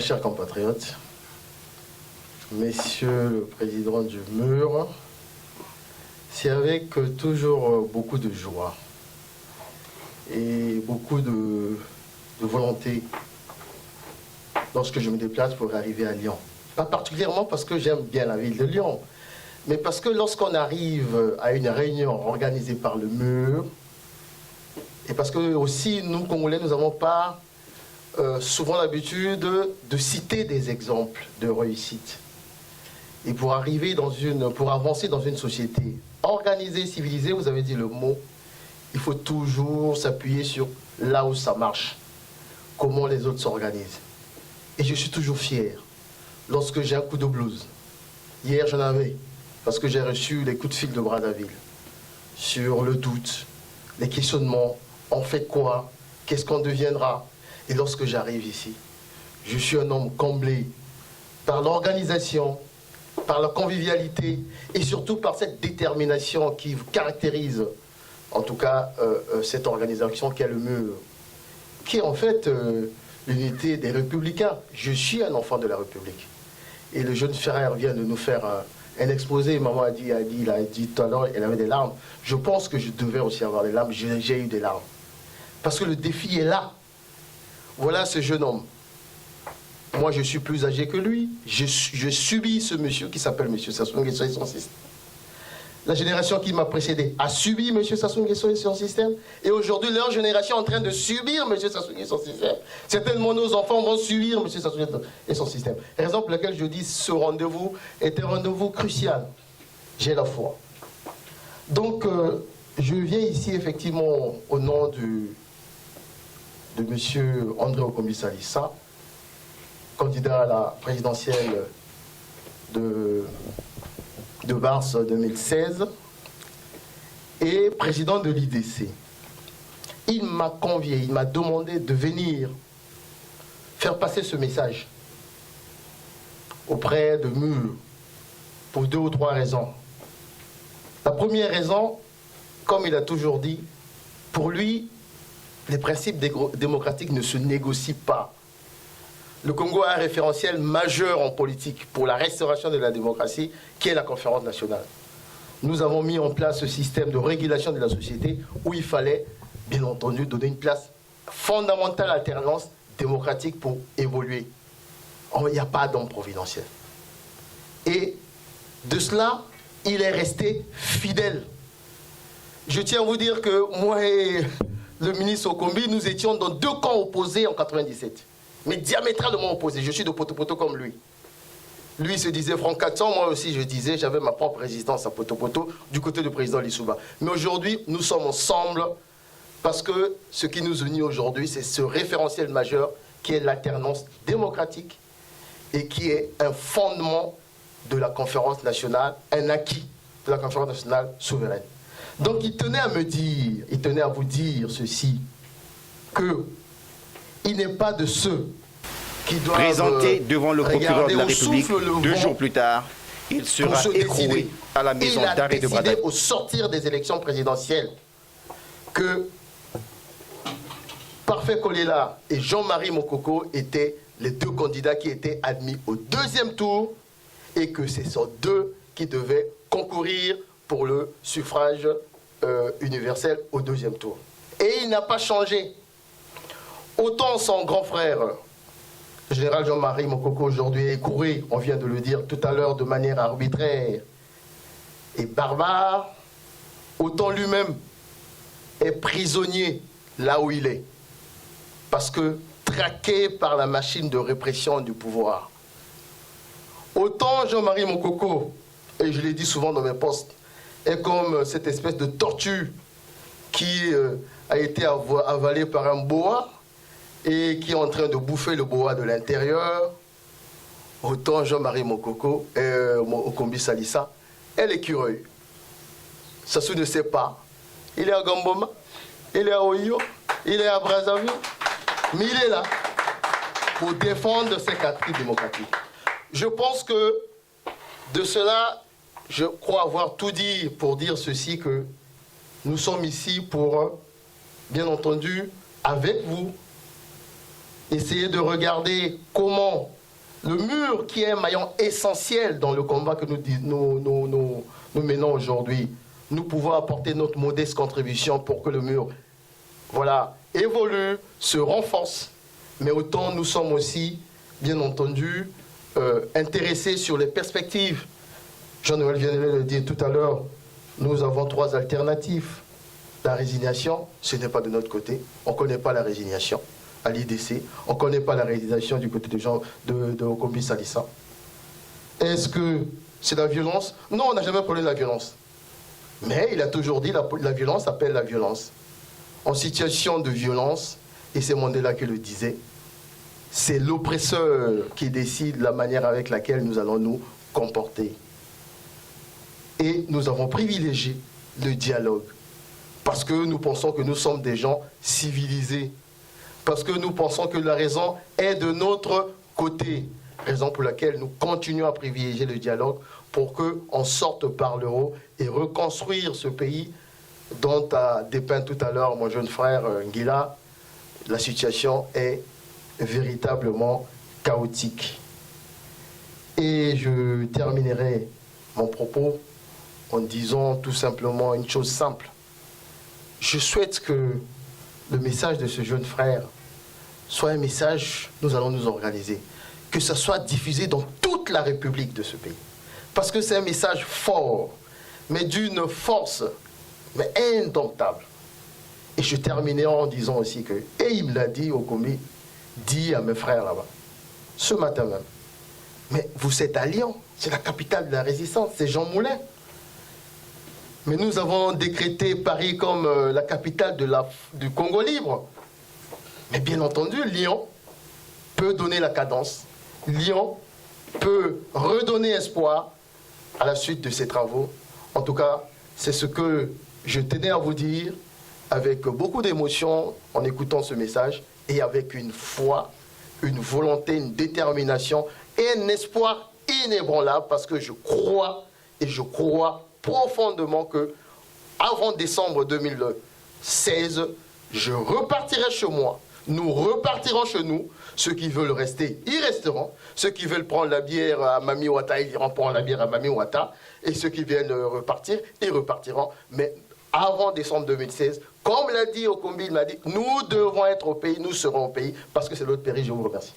chers compatriotes, Messieurs le Président du MUR, c'est avec toujours beaucoup de joie et beaucoup de volonté lorsque je me déplace pour arriver à Lyon. Pas particulièrement parce que j'aime bien la ville de Lyon, mais parce que lorsqu'on arrive à une réunion organisée par le MUR, et parce que aussi nous, Congolais, nous n'avons pas souvent l'habitude de citer des exemples de réussite. Et pour avancer dans une société organisée, civilisée, vous avez dit le mot, il faut toujours s'appuyer sur là où ça marche, comment les autres s'organisent. Et je suis toujours fier lorsque j'ai un coup de blues. Hier, j'en avais, parce que j'ai reçu les coups de fil de Brazzaville sur le doute, les questionnements, on fait quoi, qu'est-ce qu'on deviendra. Et lorsque j'arrive ici, je suis un homme comblé par l'organisation, par la convivialité et surtout par cette détermination qui caractérise, en tout cas, cette organisation qui est le MUR, qui est en fait l'unité des Républicains. Je suis un enfant de la République. Et le jeune frère vient de nous faire un exposé. Maman a dit tout à l'heure, elle avait des larmes. Je pense que je devais aussi avoir des larmes. J'ai eu des larmes. Parce que le défi est là. Voilà ce jeune homme. Moi, je suis plus âgé que lui. Je subis ce monsieur qui s'appelle M. Sassou Nguesso et son système. La génération qui m'a précédé a subi M. Sassou Nguesso et son système. Et aujourd'hui, leur génération est en train de subir M. Sassou Nguesso et son système. Certainement, nos enfants vont subir M. Sassou Nguesso et son système. Raison pour laquelle je dis ce rendez-vous est un rendez-vous crucial. J'ai la foi. Donc, je viens ici effectivement au nom de M. André Okombi Salissa, candidat à la présidentielle de mars 2016 et président de l'IDC. Il m'a convié, il m'a demandé de venir faire passer ce message auprès de MUR pour 2 ou 3 raisons. La première raison, comme il a toujours dit, pour lui, les principes démocratiques ne se négocient pas. Le Congo a un référentiel majeur en politique pour la restauration de la démocratie, qui est la conférence nationale. Nous avons mis en place ce système de régulation de la société où il fallait, bien entendu, donner une place fondamentale à l'alternance démocratique pour évoluer. Il n'y a pas d'homme providentiel. Et de cela, il est resté fidèle. Je tiens à vous dire que moi et le ministre Okombi, nous étions dans 2 camps opposés en 1997. Mais diamétralement opposés. Je suis de Poto-Poto comme lui. Lui se disait Franck 400, moi aussi je disais, j'avais ma propre résistance à Poto-Poto du côté du président Lissouba. Mais aujourd'hui, nous sommes ensemble parce que ce qui nous unit aujourd'hui, c'est ce référentiel majeur qui est l'alternance démocratique et qui est un fondement de la conférence nationale, un acquis de la conférence nationale souveraine. Donc il tenait à me dire, il tenait à vous dire ceci, que il n'est pas de ceux qui doivent présenté devant le procureur de la République 2 jours plus tard, il sera écroué à la maison d'arrêt de Brazzaville. Il a décidé au sortir des élections présidentielles que Parfait Kolela et Jean-Marie Mokoko étaient les 2 candidats qui étaient admis au 2e tour et que ce sont 2 qui devaient concourir pour le suffrage universel au 2e tour. Et il n'a pas changé. Autant son grand frère, le général Jean-Marie Mokoko, aujourd'hui est écroué, on vient de le dire tout à l'heure, de manière arbitraire et barbare, autant lui-même est prisonnier là où il est. Parce que traqué par la machine de répression du pouvoir. Autant Jean-Marie Mokoko, et je l'ai dit souvent dans mes posts, est comme cette espèce de tortue qui a été avalée par un boa et qui est en train de bouffer le boa de l'intérieur. Autant Jean-Marie Mokoko et Okombi Salissa est l'écureuil. Sassou ne sait pas. Il est à Gamboma, il est à Oyo, il est à Brazzaville, mais il est là pour défendre ses acquis démocratiques. Je pense que de cela, je crois avoir tout dit pour dire ceci, que nous sommes ici pour, bien entendu, avec vous, essayer de regarder comment Le mur qui est un maillon essentiel dans le combat que nous menons aujourd'hui. Nous pouvons apporter notre modeste contribution pour que le mur évolue, se renforce. Mais autant nous sommes aussi, bien entendu, intéressés sur les perspectives. Jean-Noël vient de le dire tout à l'heure, nous avons 3 alternatives. La résignation, ce n'est pas de notre côté. On ne connaît pas la résignation à l'IDC. On ne connaît pas la résignation du côté de Okombi Salissa. Est-ce que c'est la violence? Non, on n'a jamais parlé de la violence. Mais il a toujours dit la violence appelle la violence. En situation de violence, et c'est Mandela qui le disait, c'est l'oppresseur qui décide la manière avec laquelle nous allons nous comporter. Et nous avons privilégié le dialogue. Parce que nous pensons que nous sommes des gens civilisés. Parce que nous pensons que la raison est de notre côté. Raison pour laquelle nous continuons à privilégier le dialogue pour qu'on sorte par le haut et reconstruire ce pays dont a dépeint tout à l'heure mon jeune frère Ngila. La situation est véritablement chaotique. Et je terminerai mon propos en disant tout simplement une chose simple. Je souhaite que le message de ce jeune frère soit un message, nous allons nous organiser, que ça soit diffusé dans toute la République de ce pays. Parce que c'est un message fort, mais d'une force mais indomptable. Et je terminerai en disant aussi que, et il me l'a dit au comité, dit à mes frères là-bas, ce matin même, mais vous êtes à Lyon, c'est la capitale de la résistance, c'est Jean Moulin. Mais nous avons décrété Paris comme la capitale du Congo libre. Mais bien entendu, Lyon peut donner la cadence. Lyon peut redonner espoir à la suite de ces travaux. En tout cas, c'est ce que je tenais à vous dire avec beaucoup d'émotion en écoutant ce message et avec une foi, une volonté, une détermination et un espoir inébranlable parce que je crois profondément que avant décembre 2016, je repartirai chez moi. Nous repartirons chez nous. Ceux qui veulent rester, ils resteront. Ceux qui veulent prendre la bière à Mami Ouatta, ils iront prendre la bière à Mami Ouatta. Et ceux qui viennent repartir, ils repartiront. Mais avant décembre 2016, comme l'a dit Okombi, il m'a dit, nous devons être au pays, nous serons au pays, parce que c'est notre pays. Je vous remercie.